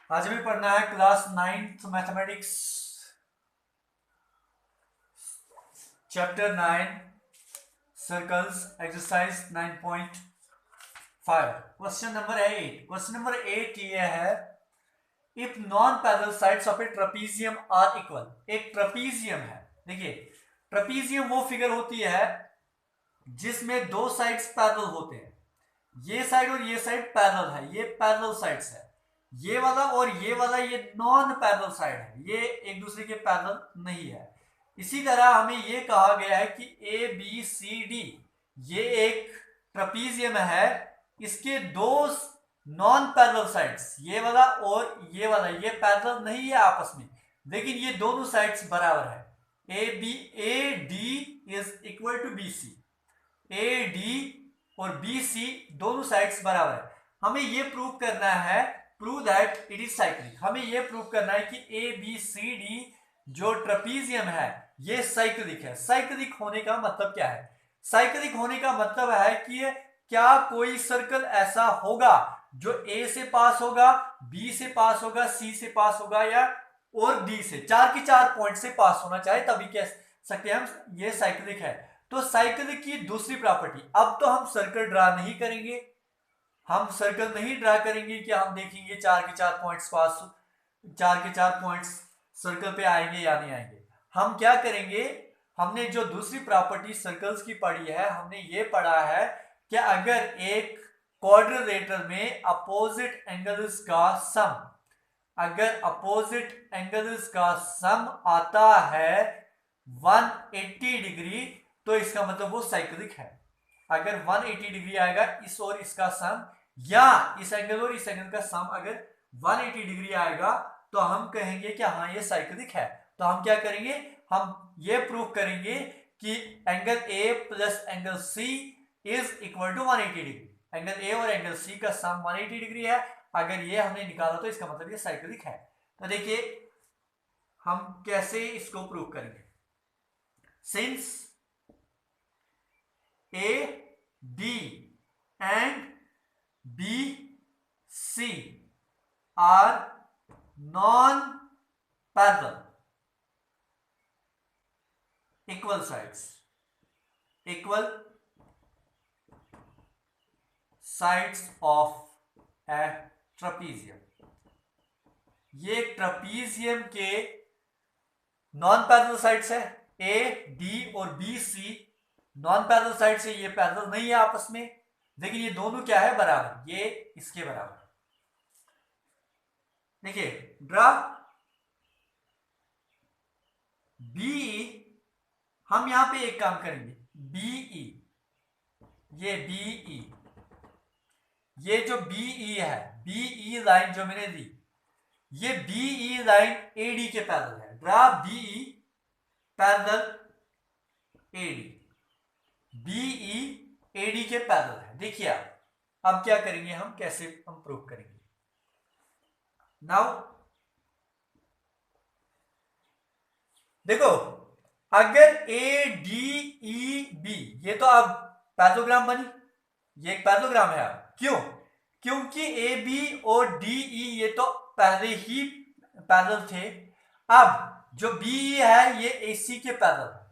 आज हमें पढ़ना है class 9th mathematics chapter 9 circles exercise 9.5 question number 8। Question number 8 ये है, if non parallel sides of a trapezium are equal. एक ट्रेपीजियम है, देखिए ट्रेपीजियम वो फिगर होती है जिसमें दो साइड्स पैरेलल होते हैं। ये साइड और ये साइड पैरेलल है, ये पैरेलल साइड्स है। ये वाला और ये वाला ये नॉन पैरेलल साइड है, ये एक दूसरे के पैरेलल नहीं है। इसी तरह हमें ये कहा गया है कि ए बी सी डी ये एक ट्रेपीजियम है, इसके दो नॉन पैरेलल साइड्स ये वाला और ये वाला ये पैरेलल नहीं है आपस में, लेकिन ये दोनों साइड्स बराबर है। A D is equal to B C, A D और बी सी दोनों साइड्स बराबर है। हमें ये प्रूव करना है, prove that it is cyclic. हमें ये प्रूव करना है कि ए बी सी डी जो ट्रेपीजियम है ये साइक्लिक है। साइक्लिक होने का मतलब क्या है? साइक्लिक होने का मतलब है कि क्या कोई सर्कल ऐसा होगा जो ए से पास होगा, बी से पास होगा, सी से पास होगा या और डी से, चार की चार पॉइंट से पास होना चाहिए, तभी कह सकते हैं हम ये साइक्लिक है। तो साइक्लिक की दूसरी प्रॉपर्टी, अब तो हम सर्कल ड्रा नहीं करेंगे, हम सर्कल नहीं ड्रा करेंगे कि हम देखेंगे चार के चार पॉइंट्स पास, चार के चार पॉइंट्स सर्कल पे आएंगे या नहीं आएंगे। हम क्या करेंगे, हमने जो दूसरी प्रॉपर्टी सर्कल्स की पढ़ी है, हमने ये पढ़ा है कि अगर एक क्वाड्रिलेटरल में अपोजिट एंगल्स का सम, अगर अपोजिट एंगल्स का सम आता है 180 डिग्री तो इसका मतलब वो साइक्लिक है। अगर 180 डिग्री आएगा इस और इसका सम, या इस एंगल और इस एंगल का सम अगर 180 डिग्री आएगा तो हम कहेंगे कि हाँ ये साइक्लिक है। तो हम क्या करेंगे, हम ये प्रूव करेंगे कि angle A plus angle C is equal to 180 degree. Angle A और एंगल सी का सम 180 डिग्री है, अगर ये हमने निकाला तो इसका मतलब ये साइक्लिक है। तो देखिए हम कैसे इसको प्रूव करेंगे। Since A, D and B, C are non-parallel, equal sides, equal sides of a trapezium। ये ट्रेपीजियम के नॉन पैरेलल साइड्स है, A, D और B, C non parallel side से ये पैरेलल नहीं है आपस में, लेकिन ये दोनों क्या है, बराबर, ये इसके बराबर। देखिए ड्रा बीई, हम यहां पे एक काम करेंगे, बीई, ये बीई, ये जो बीई है, बीई लाइन जो मैंने दी, ये बीई लाइन एडी के पैरेलल है। Draw BE parallel AD, BE AD के पैरेलल है। देखिए अब क्या करेंगे हम, कैसे हम प्रूव करेंगे। नाउ देखो, अगर ए डी ई बी, ये तो अब पैरेललोग्राम बनी, ये एक पैरेललोग्राम है। अब क्यों? क्योंकि ए बी और डी ई ये तो पहले ही पैरेलल थे। अब जो बी है ये ए सी के पैरेलल है,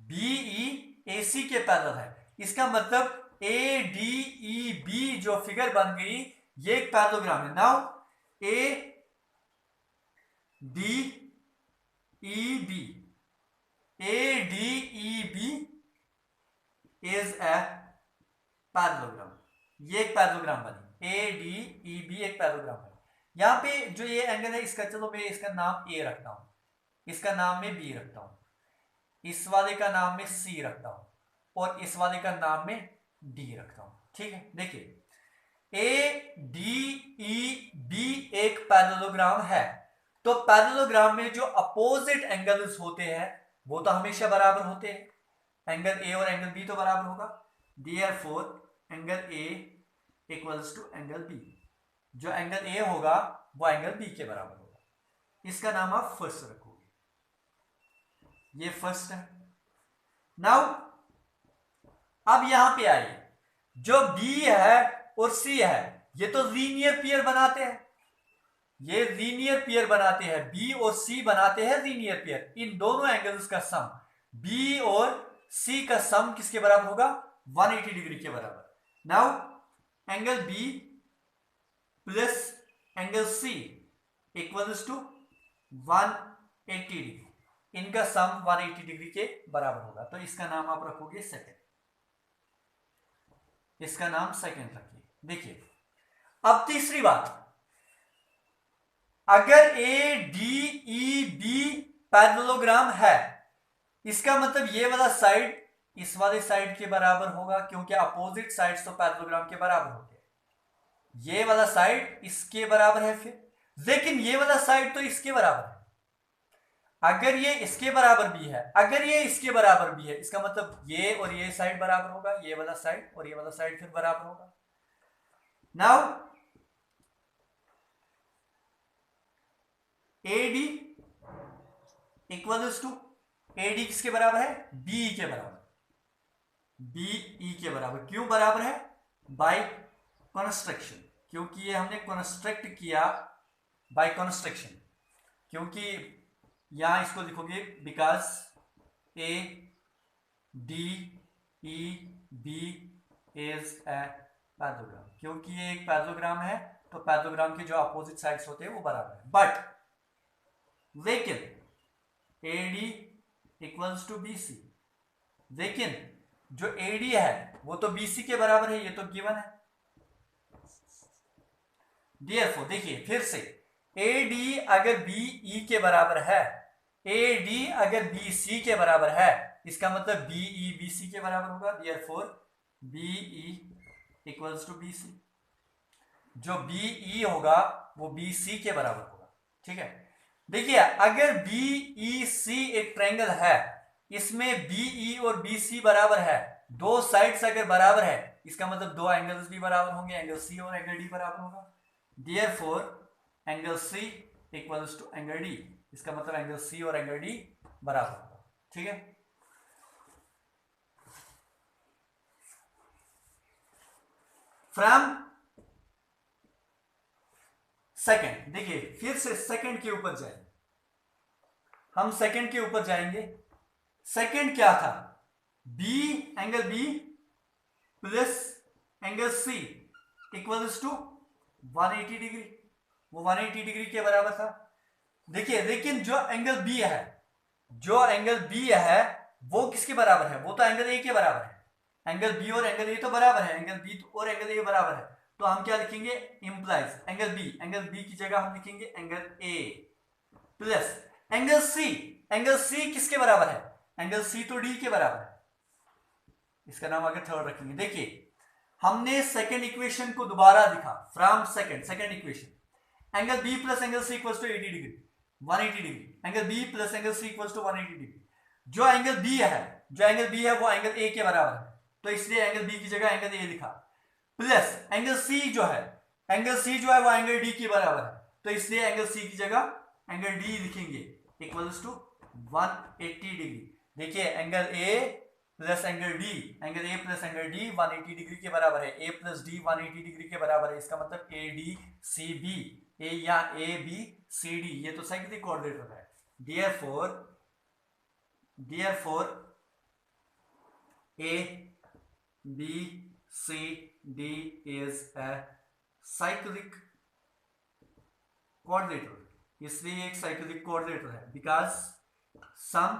बीई AC के पैरेलल है। इसका मतलब ए डी ई बी जो फिगर बन गई ये एक पैरेललोग्राम है। Now A D E B, A D E B is a parallelogram, ये एक पैरेललोग्राम बनी, ए डी ई बी एक पैरेललोग्राम है। यहां पे जो ये एंगल है इसका, चलो मैं इसका नाम ए रखता हूं, इसका नाम मैं बी रखता हूं, इस वाले का नाम में सी रखता हूं और इस वाले का नाम में डी रखता हूं। ठीक है, देखिए ए डी ई बी एक पैरेललोग्राम है, तो पैरेललोग्राम में जो अपोजिट एंगल्स होते हैं वो तो हमेशा बराबर होते हैं। एंगल ए और एंगल बी तो बराबर होगा, therefore angle A equals to angle B. जो एंगल ए होगा वो एंगल बी के बराबर होगा। इसका नाम आप फर्स्ट रखोगे, ये फर्स्ट है। नाउ अब यहां पे आइए, जो बी है और सी है ये तो लीनियर पेयर बनाते हैं, ये लीनियर पेयर बनाते हैं, बी और सी बनाते हैं लीनियर पेयर। इन दोनों एंगल्स का सम, बी और सी का सम किसके बराबर होगा? 180 डिग्री के बराबर। Now angle B plus angle C equals to 180 degree, इनका सम 180 डिग्री के बराबर होगा। तो इसका नाम आप रखोगे सेकंड, इसका नाम सेकंड रखिए। देखिए अब तीसरी बात, अगर A D E B parallelogram है, इसका मतलब ये वाला साइड इस वाले साइड के बराबर होगा, क्योंकि अपोजिट साइड्स तो पैरेललोग्राम के बराबर होते हैं। ये वाला साइड इसके बराबर है फिर, लेकिन ये वाला साइड तो इसके बराबर है। अगर ये इसके बराबर भी है, अगर ये इसके बराबर भी है, इसका मतलब ये और ये साइड बराबर होगा, ये वाला साइड और ये वाला साइड फिर बराबर होगा। Now AD equals to, AD किसके बराबर है? BE के बराबर, BE के बराबर। क्यों बराबर है? बाय कंस्ट्रक्शन, क्योंकि ये हमने कंस्ट्रक्ट किया बाय कंस्ट्रक्शन। क्योंकि यहां इसको लिखोगे because ADEB is a parallelogram, क्योंकि ये एक पैरेललोग्राम है तो पैरेललोग्राम के जो अपोजिट साइड्स होते हैं वो बराबर है। बट लेकिन AD इक्वल्स टू BC, लेकिन जो AD है वो तो BC के बराबर है, ये तो गिवन है। Therefore देखिए फिर से, AD अगर BE के बराबर है, AD अगर BC के बराबर है, इसका मतलब BE BC के बराबर होगा। Therefore BE equals to BC, जो BE होगा वो BC के बराबर होगा। ठीक है, देखिए अगर BEC एक ट्रायंगल है, इसमें BE और BC बराबर है, दो साइड्स अगर बराबर है, इसका मतलब दो एंगल्स भी बराबर होंगे, एंगल C और एंगल D बराबर होगा। Therefore angle C equals to angle D, इसका मतलब एंगल C और एंगल D बराबर होगा। ठीक है, फ्रॉम सेकंड, देखिए फिर से सेकंड के ऊपर जाएंगे, हम सेकंड के ऊपर जाएंगे। सेकंड क्या था? B angle B plus angle C equals to 180 degree, वो 180 डिग्री के बराबर था। देखिए लेकिन जो एंगल B है, जो एंगल B है वो किसके बराबर है? वो तो एंगल A के बराबर है। एंगल B और एंगल A तो बराबर है, एंगल B और एंगल A बराबर है, तो हम क्या लिखेंगे? इंप्लाइज एंगल B की जगह हम लिखेंगे angle A plus angle C किसके बराबर है? एंगल C तो D के बराबर है, इसका नाम आगे थर्ड रखेंगे। देखिए हमने सेकंड इक्वेशन को दोबारा लिखा, from second equation, angle B plus angle C equals to 80 degree, 180 degree, angle B plus angle C equals to 180 degree. जो एंगल B है वो एंगल A के बराबर है, तो इसलिए एंगल B की जगह एंगल A लिखा, प्लस एंगल C जो है वो एंगल D के बराबर है, तो इसलिए एंगल C की जगह एंगल D लिखेंगे इक्वल्स टू 180 डिग्री। देखिए angle A plus angle D, angle A plus angle D 180 degree के बराबर है, A प्लस D 180 डिग्री के बराबर है, इसका मतलब ADCB, A या ABCD ये तो साइक्लिक कोऑर्डिनेटर है। Therefore ABCD is a cyclic coordinator, इसलिए एक साइक्लिक कोऑर्डिनेटर है, because sum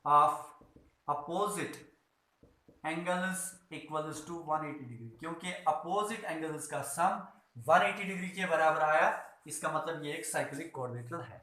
of opposite angles equals to 180 degree, क्योंकि अपोजिट एंगल्स का सम 180 डिग्री के बराबर आया, इसका मतलब ये एक साइक्लिक कोऑर्डिनेटर है।